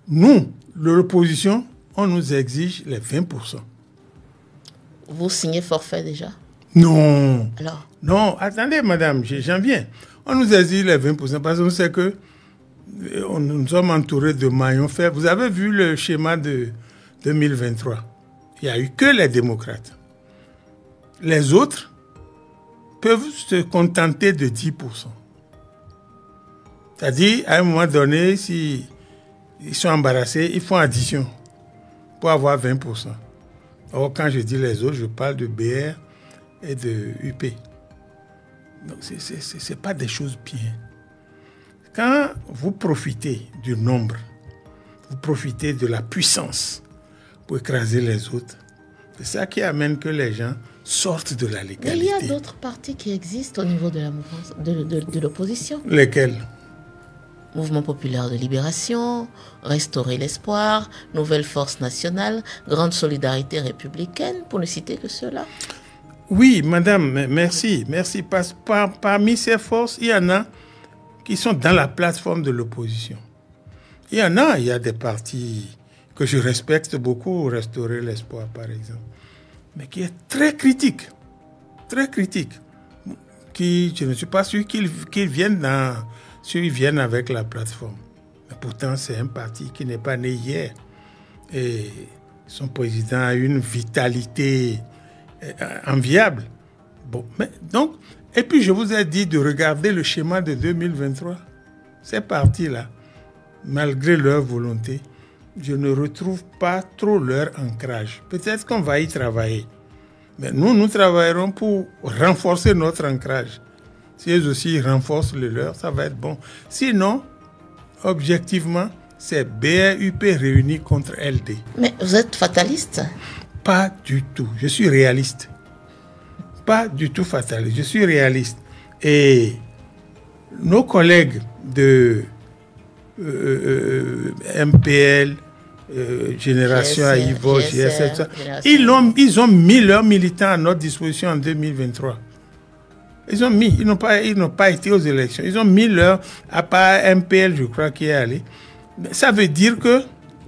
Nous, l'opposition, on nous exige les 20%. Vous signez forfait déjà? Non. Alors? Non, attendez, madame, j'en viens. On nous exige les 20% parce qu'on sait que nous sommes entourés de maillons faibles. Vous avez vu le schéma de 2023. Il n'y a eu que les démocrates. Les autres peuvent se contenter de 10%. C'est-à-dire, à un moment donné, si ils sont embarrassés, ils font addition pour avoir 20%. Or, quand je dis les autres, je parle de BR et de UP. Donc, ce n'est pas des choses bien. Quand vous profitez du nombre, vous profitez de la puissance pour écraser les autres, c'est ça qui amène que les gens sortent de la légalité. Mais il y a d'autres partis qui existent au niveau de la mouvance, de l'opposition. Lesquels? Mouvement populaire de libération, Restaurer l'espoir, Nouvelle force nationale, Grande solidarité républicaine, pour ne citer que ceux-là. Oui, madame, merci. Merci. Parmi ces forces, il y en a qui sont dans la plateforme de l'opposition. Il y a des partis que je respecte beaucoup, Restaurer l'espoir, par exemple, mais qui est très critique. Très critique. Je ne suis pas sûr qu'ils viennent avec la plateforme. Mais pourtant, c'est un parti qui n'est pas né hier. Et son président a une vitalité enviable. Bon, mais donc, et puis je vous ai dit de regarder le schéma de 2023. Ces partis-là, malgré leur volonté, je ne retrouve pas trop leur ancrage. Peut-être qu'on va y travailler. Mais nous travaillerons pour renforcer notre ancrage. Si eux aussi renforcent le leur, ça va être bon. Sinon, objectivement, c'est BRUP réuni contre LD. Mais vous êtes fataliste? Pas du tout. Je suis réaliste. Pas du tout fataliste. Je suis réaliste. Et nos collègues de MPL, Génération Aïvo, GSR, ils ont mis leurs militants à notre disposition en 2023. Ils n'ont pas été aux élections. Ils ont mis à part MPL, je crois, qui est allé. Ça veut dire que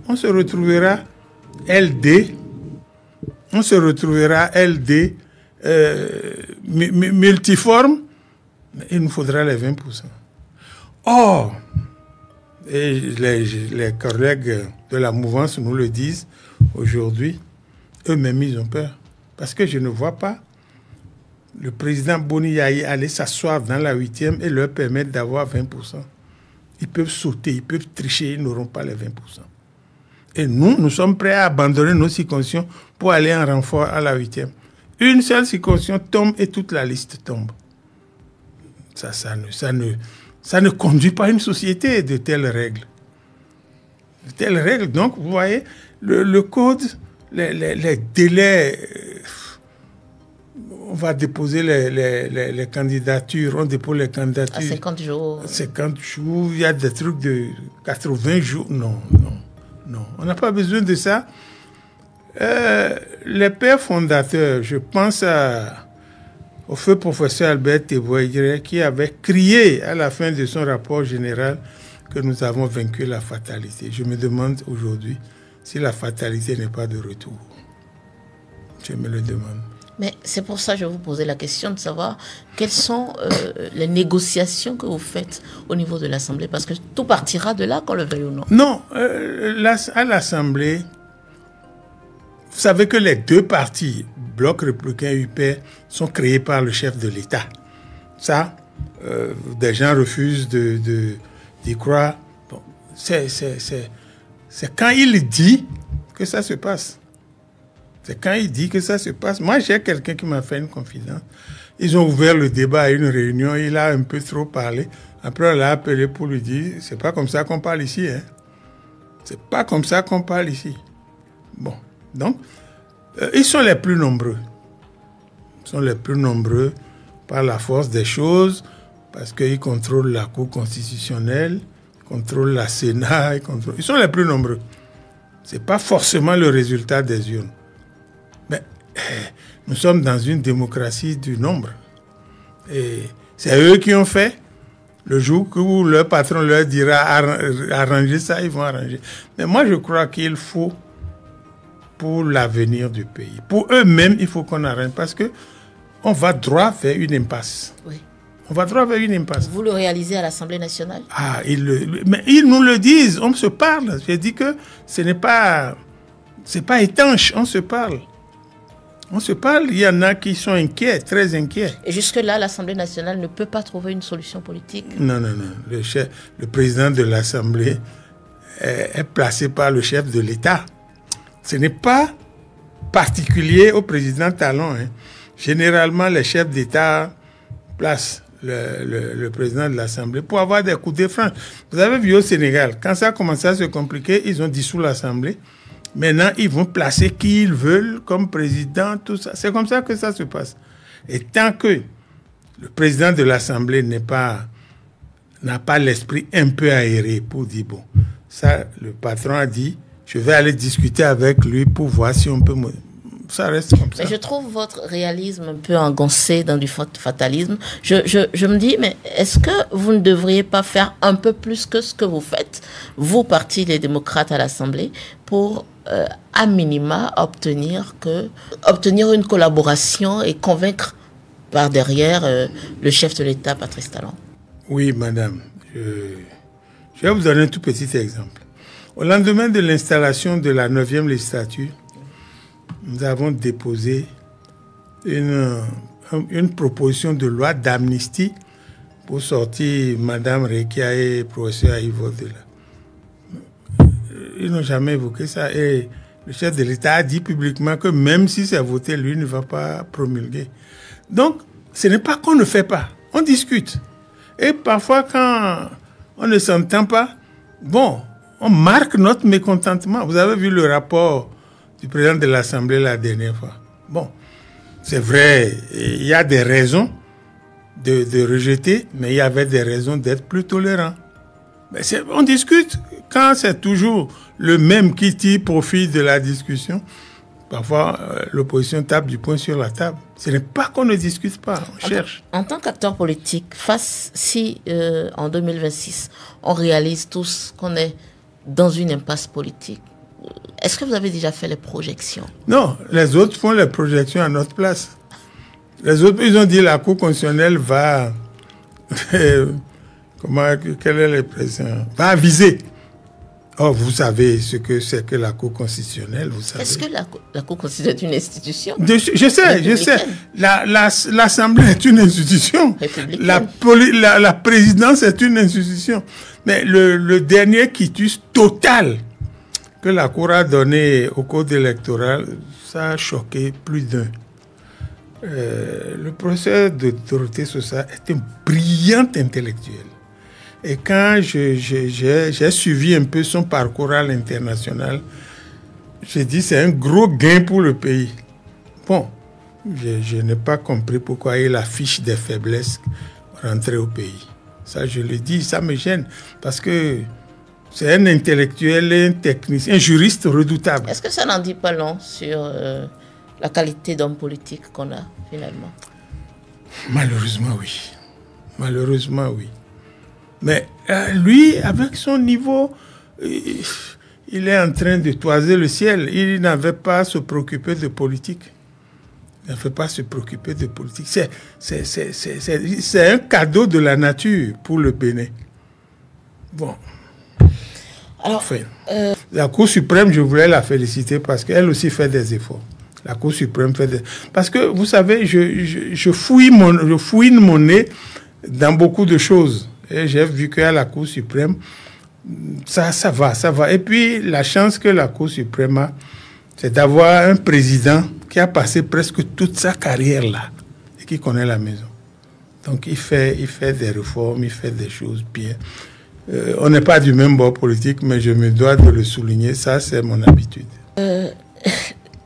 on se retrouvera LD, multiforme, mais il nous faudra les 20%. Or, et les collègues de la mouvance nous le disent aujourd'hui, eux-mêmes ils ont peur. Parce que je ne vois pas le président Boni Yayi aller s'asseoir dans la 8e et leur permettre d'avoir 20%. Ils peuvent sauter, ils peuvent tricher, ils n'auront pas les 20%. Et nous sommes prêts à abandonner nos circonscriptions pour aller en renfort à la 8e. Une seule circonscription tombe et toute la liste tombe. Ça ne conduit pas une société de telles règles. De telles règles. Donc, vous voyez, le code, les délais... On va déposer les candidatures, on dépose les candidatures. À 50 jours. 50 jours, il y a des trucs de 80 jours. Non. On n'a pas besoin de ça. Les pères fondateurs, je pense au feu professeur Albert Teboye qui avait crié à la fin de son rapport général que nous avons vaincu la fatalité. Je me demande aujourd'hui si la fatalité n'est pas de retour. Je me le demande. Mais c'est pour ça que je vous posais la question de savoir quelles sont les négociations que vous faites au niveau de l'Assemblée, parce que tout partira de là, qu'on le veuille ou non. Non, à l'Assemblée, vous savez que les deux partis, Bloc républicain et UPR, sont créés par le chef de l'État. Ça, des gens refusent d'y croire. Bon, c'est quand il dit que ça se passe. C'est quand il dit que ça se passe. Moi, j'ai quelqu'un qui m'a fait une confidence. Ils ont ouvert le débat à une réunion. Il a un peu trop parlé. Après, on l'a appelé pour lui dire, c'est pas comme ça qu'on parle ici. Hein. C'est pas comme ça qu'on parle ici. Bon. Donc, ils sont les plus nombreux. Ils sont les plus nombreux par la force des choses, parce qu'ils contrôlent la Cour constitutionnelle, ils contrôlent la Sénat, ils sont les plus nombreux. Ce n'est pas forcément le résultat des urnes. Mais nous sommes dans une démocratie du nombre. Et c'est eux qui ont fait Le jour où leur patron leur dira arranger ça, ils vont arranger. Mais moi, je crois qu'il faut, pour l'avenir du pays, pour eux-mêmes, il faut qu'on arrête parce que on va droit vers une impasse. Oui. On va droit vers une impasse. Vous le réalisez à l'Assemblée nationale? Ah, mais ils nous le disent, on se parle. J'ai dit que ce n'est pas, c'est pas étanche, on se parle. On se parle, il y en a qui sont inquiets, très inquiets. Et jusque-là, l'Assemblée nationale ne peut pas trouver une solution politique? Non, non, non. Le président de l'Assemblée est placé par le chef de l'État. Ce n'est pas particulier au président Talon. Hein. Généralement, les chefs d'État placent le président de l'Assemblée pour avoir des coups de frein. Vous avez vu au Sénégal, quand ça a commencé à se compliquer, ils ont dissous l'Assemblée. Maintenant, ils vont placer qui ils veulent comme président, tout ça. C'est comme ça que ça se passe. Et tant que le président de l'Assemblée n'a pas l'esprit un peu aéré pour dire, bon, ça, le patron a dit, je vais aller discuter avec lui pour voir si on peut... Ça reste comme ça. Mais je trouve votre réalisme un peu engoncé dans du fatalisme. Je me dis, mais est-ce que vous ne devriez pas faire un peu plus que ce que vous faites, vous, Parti des démocrates à l'Assemblée, pour, à minima, obtenir une collaboration et convaincre par derrière le chef de l'État, Patrice Talon? Oui, madame. Je vais vous donner un tout petit exemple. Au lendemain de l'installation de la 9e législature, nous avons déposé une proposition de loi d'amnistie pour sortir Mme Rekia et le professeur Ivo de là. Ils n'ont jamais évoqué ça. Et le chef de l'État a dit publiquement que même si c'est voté, lui ne va pas promulguer. Donc, ce n'est pas qu'on ne fait pas. On discute. Et parfois, quand on ne s'entend pas, bon, on marque notre mécontentement. Vous avez vu le rapport du président de l'Assemblée la dernière fois. Bon, c'est vrai, il y a des raisons de rejeter, mais il y avait des raisons d'être plus tolérant. Mais on discute. Quand c'est toujours le même qui tire profit de la discussion, parfois l'opposition tape du poing sur la table. Ce n'est pas qu'on ne discute pas, on cherche. En tant qu'acteur politique, si en 2026, on réalise tous qu'on est dans une impasse politique, est-ce que vous avez déjà fait les projections? Non, les autres font les projections à notre place. Les autres, ils ont dit la Cour constitutionnelle va... quel est l'expression? Va aviser. Oh, vous savez ce que c'est que la Cour constitutionnelle, vous savez. Est-ce que la Cour constitutionnelle est une institution? Je sais. L'Assemblée est une institution. La présidence est une institution. Mais le dernier quitus total que la Cour a donné au code électoral, ça a choqué plus d'un. Le professeur de Dorothée Sosa est un brillant intellectuel. Et quand j'ai suivi un peu son parcours à l'international, j'ai dit c'est un gros gain pour le pays. Bon, je n'ai pas compris pourquoi il affiche des faiblesses rentrées au pays. Ça, je le dis, ça me gêne. Parce que c'est un intellectuel, un technicien, un juriste redoutable. Est-ce que ça n'en dit pas long sur la qualité d'homme politique qu'on a, finalement? Malheureusement, oui. Malheureusement, oui. Mais lui, avec son niveau, il est en train de toiser le ciel. Il n'avait pas à se préoccuper de politique. Il n'avait pas à se préoccuper de politique. C'est un cadeau de la nature pour le Bénin. Bon. Alors, enfin, la Cour suprême, je voulais la féliciter parce qu'elle aussi fait des efforts. La Cour suprême fait des... Parce que, vous savez, je fouine mon nez dans beaucoup de choses. Et j'ai vu qu'à la Cour suprême, ça va. Et puis, la chance que la Cour suprême a, c'est d'avoir un président qui a passé presque toute sa carrière là et qui connaît la maison. Donc, il fait des réformes, il fait des choses bien. On n'est pas du même bord politique, mais je me dois de le souligner. Ça, c'est mon habitude.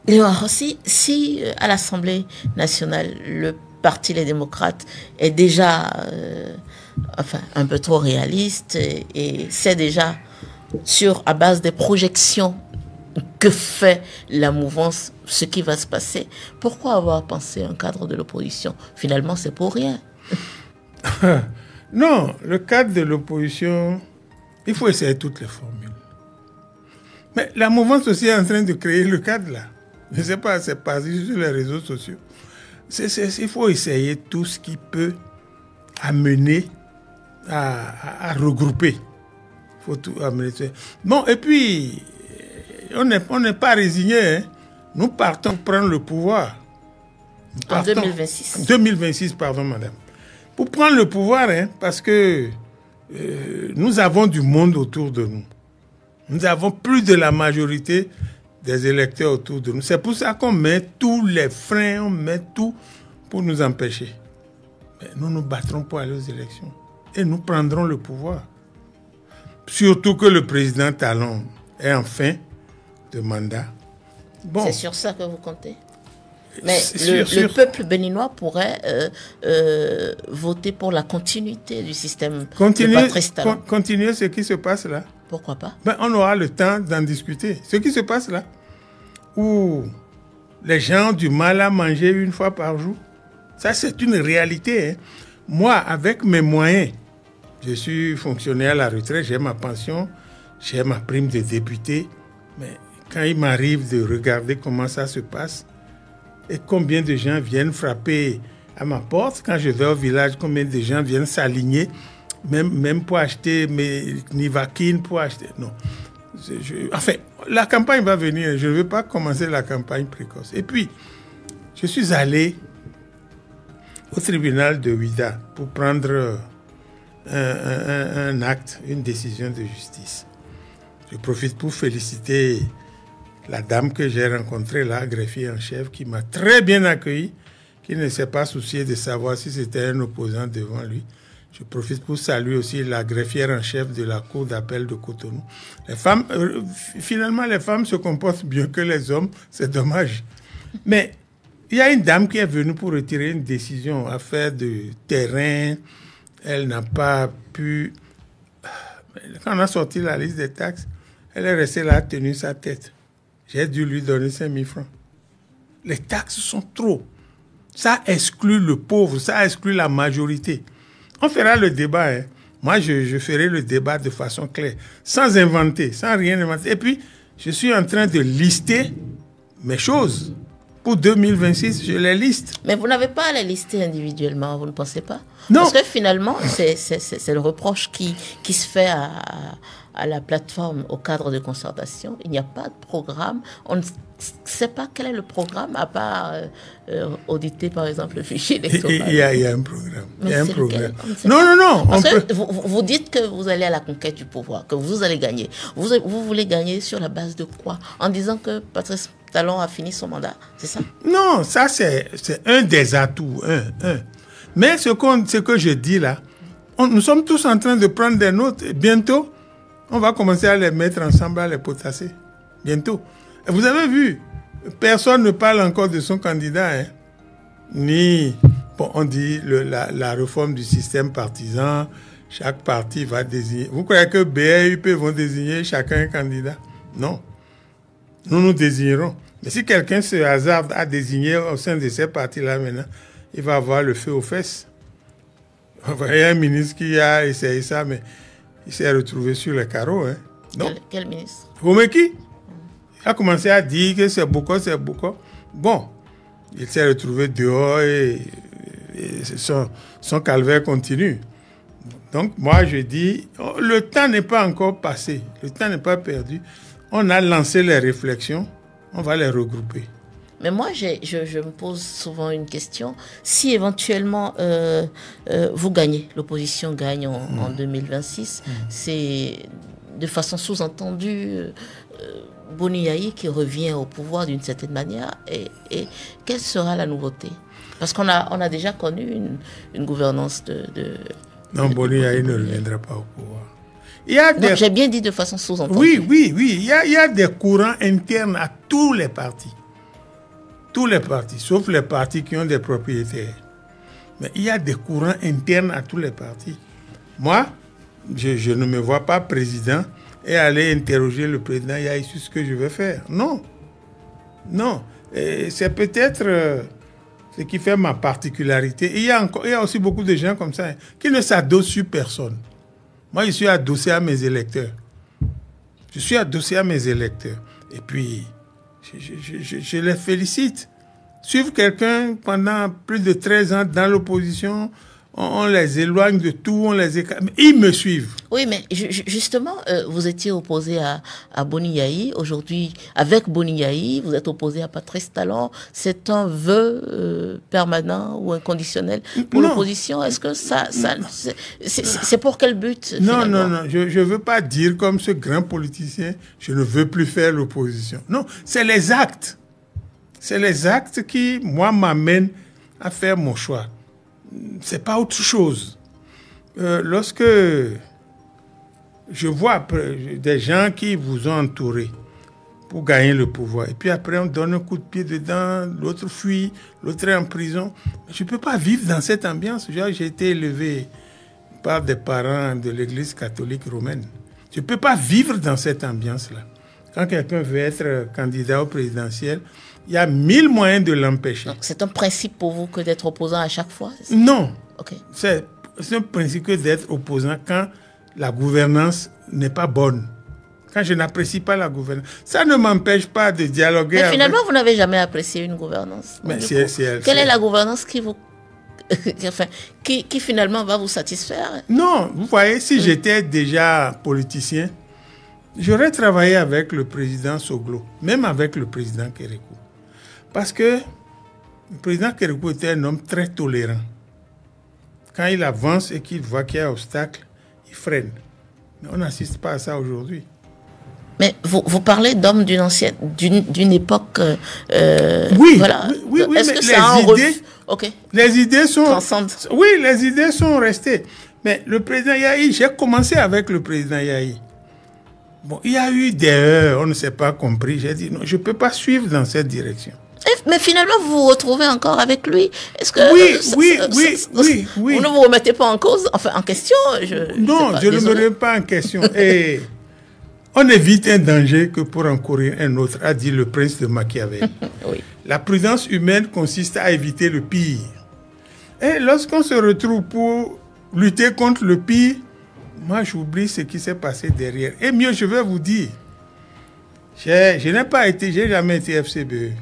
Léon, si à l'Assemblée nationale, le Parti Les Démocrates est déjà un peu trop réaliste et c'est déjà à base des projections que fait la mouvance ce qui va se passer, pourquoi avoir pensé un cadre de l'opposition? Finalement, c'est pour rien. Non, le cadre de l'opposition, il faut essayer toutes les formules. Mais la mouvance aussi est en train de créer le cadre là. Je ne sais pas, c'est passé sur les réseaux sociaux. Il faut essayer tout ce qui peut amener à regrouper. Il faut tout amener. Bon, et puis, on n'est pas résigné. Hein. Nous partons prendre le pouvoir. En 2026. 2026, pardon, madame. Pour prendre le pouvoir, hein, parce que nous avons du monde autour de nous. Nous avons plus de la majorité des électeurs autour de nous. C'est pour ça qu'on met tous les freins, on met tout pour nous empêcher. Mais nous nous battrons pour aller aux élections. Et nous prendrons le pouvoir. Surtout que le président Talon est en fin de mandat. Bon. C'est sur ça que vous comptez? Mais le peuple béninois pourrait voter pour la continuité du système de Patrice Talon. Continuer ce qui se passe là. Pourquoi pas? Ben, on aura le temps d'en discuter. Ce qui se passe là, où les gens ont du mal à manger une fois par jour, ça c'est une réalité. Hein. Moi, avec mes moyens, je suis fonctionnaire à la retraite, j'ai ma pension, j'ai ma prime de député, mais quand il m'arrive de regarder comment ça se passe, et combien de gens viennent frapper à ma porte, quand je vais au village, combien de gens viennent s'aligner, même pour acheter mes Nivaquine, pour acheter... Non. Enfin, la campagne va venir. Je ne veux pas commencer la campagne précoce. Et puis, je suis allé au tribunal de Ouidah pour prendre un acte, une décision de justice. Je profite pour féliciter la dame que j'ai rencontrée là, greffier en chef, qui m'a très bien accueilli, qui ne s'est pas soucié de savoir si c'était un opposant devant lui. Je profite pour saluer aussi la greffière en chef de la cour d'appel de Cotonou. Les femmes, finalement, les femmes se comportent mieux que les hommes, c'est dommage. Mais il y a une dame qui est venue pour retirer une décision, affaire de terrain. Elle n'a pas pu... Quand on a sorti la liste des taxes, elle est restée là, tenue sa tête. J'ai dû lui donner 5 000 francs. Les taxes sont trop. Ça exclut le pauvre, ça exclut la majorité. On fera le débat. Hein. Moi, je ferai le débat de façon claire, sans inventer, sans rien inventer. Et puis, je suis en train de lister mes choses. Pour 2026, je les liste. Mais vous n'avez pas à les lister individuellement, vous ne pensez pas? Non. Parce que finalement, c'est le reproche qui se fait à la plateforme, au cadre de concertation. Il n'y a pas de programme. On ne sait pas quel est le programme, à part auditer, par exemple, le fichier électoral. Il y a un programme. Mais il y a un programme. Non. Parce que vous dites que vous allez à la conquête du pouvoir, que vous allez gagner. Vous voulez gagner sur la base de quoi? En disant que Patrice Talon a fini son mandat, c'est ça? Non, ça c'est un des atouts. Mais ce que je dis là, nous sommes tous en train de prendre des notes. Bientôt, on va commencer à les mettre ensemble, à les potasser. Bientôt. Et vous avez vu, personne ne parle encore de son candidat. Hein. Ni, bon, on dit la réforme du système partisan, chaque parti va désigner. Vous croyez que BR et UP vont désigner chacun un candidat? Non. Nous désignerons. Mais si quelqu'un se hasarde à désigner au sein de ces partis-là maintenant, il va avoir le feu aux fesses. Il y a un ministre qui a essayé ça, mais il s'est retrouvé sur les carreaux. Hein. Quel ministre? Oumeki. Il a commencé à dire que c'est beaucoup, c'est beaucoup. Bon, il s'est retrouvé dehors et son calvaire continue. Donc, moi, je dis, le temps n'est pas encore passé. Le temps n'est pas perdu. On a lancé les réflexions. On va les regrouper. Mais moi, je me pose souvent une question. Si éventuellement vous gagnez, l'opposition gagne en 2026, c'est de façon sous-entendue Boni Yayi qui revient au pouvoir d'une certaine manière. Et quelle sera la nouveauté? Parce qu'on a déjà connu une gouvernance de non, Boni Yayi ne reviendra pas au pouvoir. J'ai bien dit de façon sous-entendue. Oui. Il y a des courants internes à tous les partis. Tous les partis, sauf les partis qui ont des propriétaires. Mais il y a des courants internes à tous les partis. Moi, je ne me vois pas président et aller interroger le président Yayi sur ce que je vais faire. Non. C'est peut-être Ce qui fait ma particularité. Et il y a aussi beaucoup de gens comme ça qui ne s'adossent sur personne. Moi, je suis adossé à mes électeurs. Je suis adossé à mes électeurs. Et puis, je les félicite. Suivre quelqu'un pendant plus de 13 ans dans l'opposition, on les éloigne de tout, on les écarte. Ils me suivent. Oui, mais justement, vous étiez opposé à Boni Yayi. Aujourd'hui, avec Boni Yayi, vous êtes opposé à Patrice Talon. C'est un vœu permanent ou inconditionnel pour l'opposition. Est-ce que c'est pour quel but? Non, je ne veux pas dire comme ce grand politicien, je ne veux plus faire l'opposition. Non, c'est les actes. C'est les actes qui, moi, m'amènent à faire mon choix. C'est pas autre chose. Lorsque je vois des gens qui vous ont entouré pour gagner le pouvoir, et puis après on donne un coup de pied dedans, l'autre fuit, l'autre est en prison, je ne peux pas vivre dans cette ambiance. J'ai été élevé par des parents de l'église catholique romaine. Je ne peux pas vivre dans cette ambiance-là. Quand quelqu'un veut être candidat au présidentiel, il y a 1000 moyens de l'empêcher. C'est un principe pour vous que d'être opposant à chaque fois? Non. Okay. C'est un principe que d'être opposant quand la gouvernance n'est pas bonne. Quand je n'apprécie pas la gouvernance. Ça ne m'empêche pas de dialoguer. Mais finalement, vous n'avez jamais apprécié une gouvernance. Mais quelle est la gouvernance qui vous... enfin, qui finalement va vous satisfaire? Non, vous voyez, si j'étais déjà politicien, j'aurais travaillé avec le président Soglo, même avec le président Kérékou. Parce que le président Kérékou était un homme très tolérant. Quand il avance et qu'il voit qu'il y a un obstacle, il freine. Mais on n'assiste pas à ça aujourd'hui. Mais vous parlez d'hommes d'une époque... oui, voilà. oui, est-ce mais que ça les idées sont... transcendent. Oui, les idées sont restées. Mais le président Yayi, j'ai commencé avec le président Yayi. Bon, il y a eu des heures, on ne s'est pas compris. J'ai dit non, je ne peux pas suivre dans cette direction. Mais finalement, vous vous retrouvez encore avec lui. Est-ce que oui. Vous ne vous remettez pas en cause, enfin en question? Non, je ne me remets pas en question. Et on évite un danger que pour encourir un autre, a dit le prince de Machiavel. Oui. La prudence humaine consiste à éviter le pire. Et lorsqu'on se retrouve pour lutter contre le pire, moi j'oublie ce qui s'est passé derrière. Et mieux, je vais vous dire, j'ai jamais été FCBE.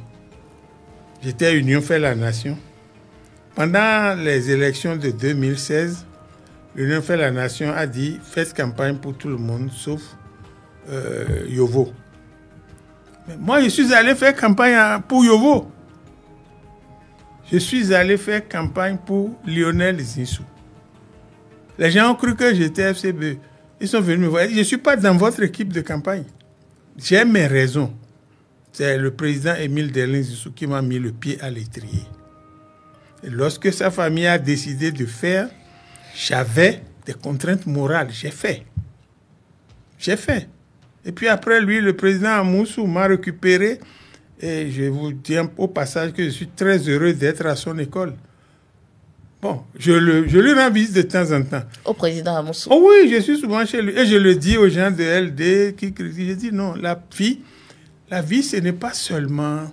J'étais à Union fait la Nation. Pendant les élections de 2016, l'Union fait la Nation a dit faites campagne pour tout le monde sauf Yovo. Mais moi, je suis allé faire campagne pour Yovo. Je suis allé faire campagne pour Lionel Zinsou. Les gens ont cru que j'étais FCBE. Ils sont venus me voir. Je ne suis pas dans votre équipe de campagne. J'ai mes raisons. C'est le président Émile Derlin Zinsou qui m'a mis le pied à l'étrier. Et lorsque sa famille a décidé de faire, j'avais des contraintes morales. J'ai fait. Et puis après, lui, le président Amoussou m'a récupéré. Et je vous dis au passage que je suis très heureux d'être à son école. Bon, je lui rends visite de temps en temps. Au président Amoussou? Oh oui, je suis souvent chez lui. Et je le dis aux gens de LD qui critiquent. Je dis non, la vie, ce n'est pas seulement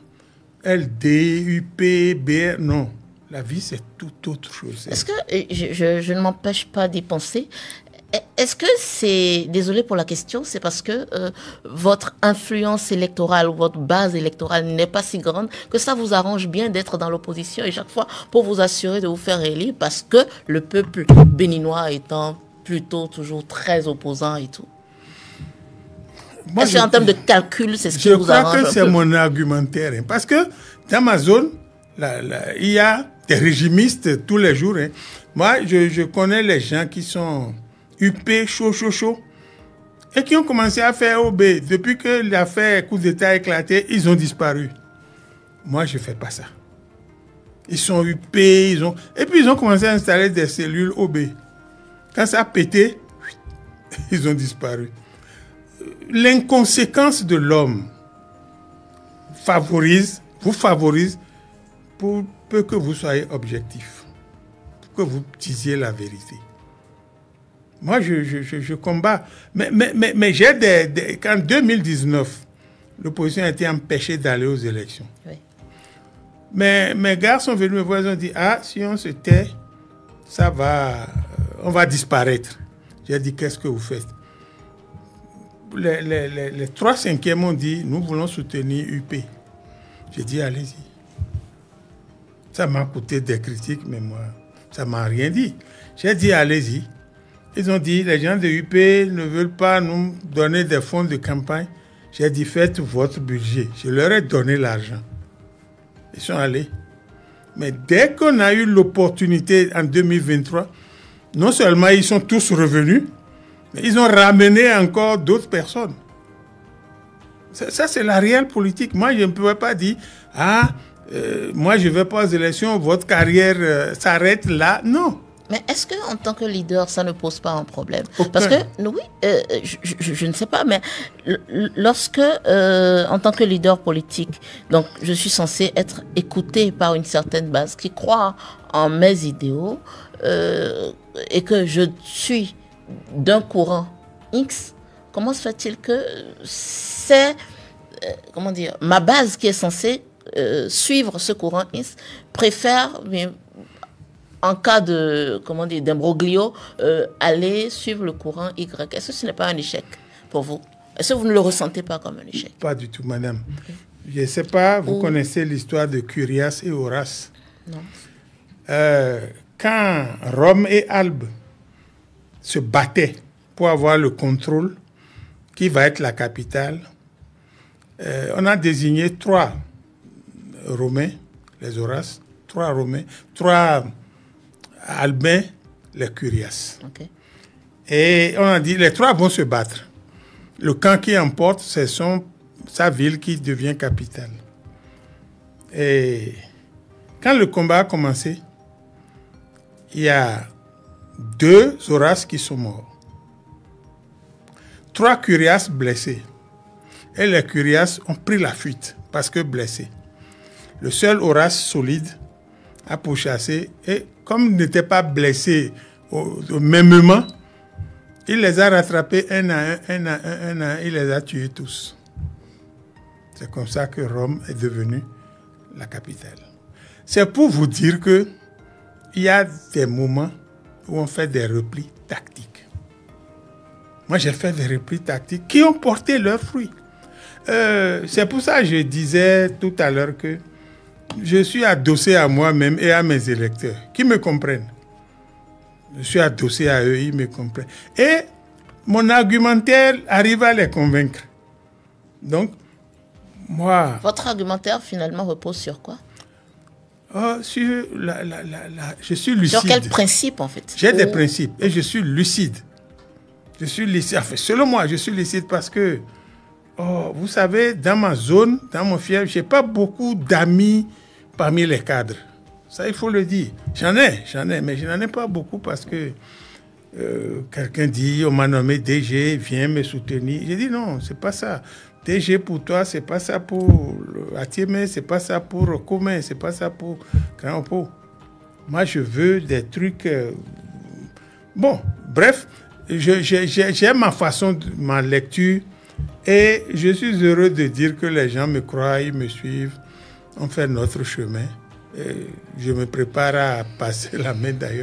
LD, UP, BR, non. La vie, c'est tout autre chose. Est-ce que, je ne m'empêche pas d'y penser, est-ce que c'est, désolé pour la question, c'est parce que votre influence électorale ou votre base électorale n'est pas si grande que ça vous arrange bien d'être dans l'opposition et chaque fois pour vous assurer de vous faire élire parce que le peuple béninois étant plutôt toujours très opposant et tout? Est-ce qu'en termes de calcul, c'est ce qui vous arrange? Je crois que c'est mon argumentaire. Hein, parce que dans ma zone, il y a des régimistes tous les jours. Hein. Moi, je connais les gens qui sont UP, chaud, et qui ont commencé à faire OB. Depuis que l'affaire coup d'État a éclaté, ils ont disparu. Moi, je ne fais pas ça. Ils sont UP, et puis ils ont commencé à installer des cellules OB. Quand ça a pété, ils ont disparu. L'inconséquence de l'homme vous favorise pour peu que vous soyez objectif, pour que vous disiez la vérité. Moi, je combats. Mais j'ai qu'en 2019, l'opposition a été empêchée d'aller aux élections. Oui. mes gars sont venus me voir, ils ont dit, ah, si on se tait, ça va, on va disparaître. J'ai dit, qu'est-ce que vous faites? Les 3/5 ont dit, nous voulons soutenir UP. J'ai dit, allez-y. Ça m'a coûté des critiques, mais moi, ça ne m'a rien dit. J'ai dit, allez-y. Ils ont dit, les gens de UP ne veulent pas nous donner des fonds de campagne. J'ai dit, faites votre budget. Je leur ai donné l'argent. Ils sont allés. Mais dès qu'on a eu l'opportunité en 2023, non seulement ils sont tous revenus, mais ils ont ramené encore d'autres personnes. Ça, c'est la réelle politique. Moi, je ne pouvais pas dire, moi, je ne vais pas aux élections, votre carrière s'arrête là. Non. Mais est-ce qu'en tant que leader, ça ne pose pas un problème? Aucun. Parce que, oui, je ne sais pas, mais lorsque, en tant que leader politique, donc je suis censé être écouté par une certaine base qui croit en mes idéaux et que je suis d'un courant X, comment se fait-il que c'est, comment dire, ma base qui est censée suivre ce courant X préfère, en cas de, comment dire, d'imbroglio, aller suivre le courant Y? Est-ce que ce n'est pas un échec pour vous? Est-ce que vous ne le ressentez pas comme un échec? Pas du tout, madame. Okay. Je ne sais pas, vous connaissez l'histoire de Curias et Horace? Non. Quand Rome et Albe se battaient pour avoir le contrôle, qui va être la capitale, on a désigné 3 Romains, les Horaces, 3 Romains, 3 Albains, les Curias. Okay. Et on a dit, les 3 vont se battre. Le camp qui emporte, c'est sa ville qui devient capitale. Et quand le combat a commencé, il y a 2 Horaces qui sont morts. 3 Curias blessés. Et les Curias ont pris la fuite parce que blessés. Le seul Horace solide a pourchassé et comme il n'était pas blessé au même moment, il les a rattrapés un à un, il les a tués tous. C'est comme ça que Rome est devenue la capitale. C'est pour vous dire que il y a des moments où on fait des replis tactiques. Moi, j'ai fait des replis tactiques qui ont porté leurs fruits. C'est pour ça que je disais tout à l'heure que je suis adossé à moi-même et à mes électeurs qui me comprennent. Je suis adossé à eux, ils me comprennent. Et mon argumentaire arrive à les convaincre. Donc, moi... Votre argumentaire, finalement, repose sur quoi? Sur je suis lucide. Sur quel principe, en fait? J'ai des principes et je suis lucide. Je suis lucide. Enfin, selon moi, je suis lucide parce que, vous savez, dans ma zone, dans mon fief, je n'ai pas beaucoup d'amis parmi les cadres. Ça, il faut le dire. J'en ai, mais je n'en ai pas beaucoup parce que quelqu'un dit, on m'a nommé DG, viens me soutenir. J'ai dit non, c'est pas ça. DG pour toi, c'est pas ça pour Atiémé, c'est pas ça pour Commun, c'est pas ça pour Grand Pot. Moi, je veux des trucs... Bon, bref, j'ai ma façon, ma lecture et je suis heureux de dire que les gens me croient, ils me suivent, on fait notre chemin. Et je me prépare à passer la main d'ailleurs.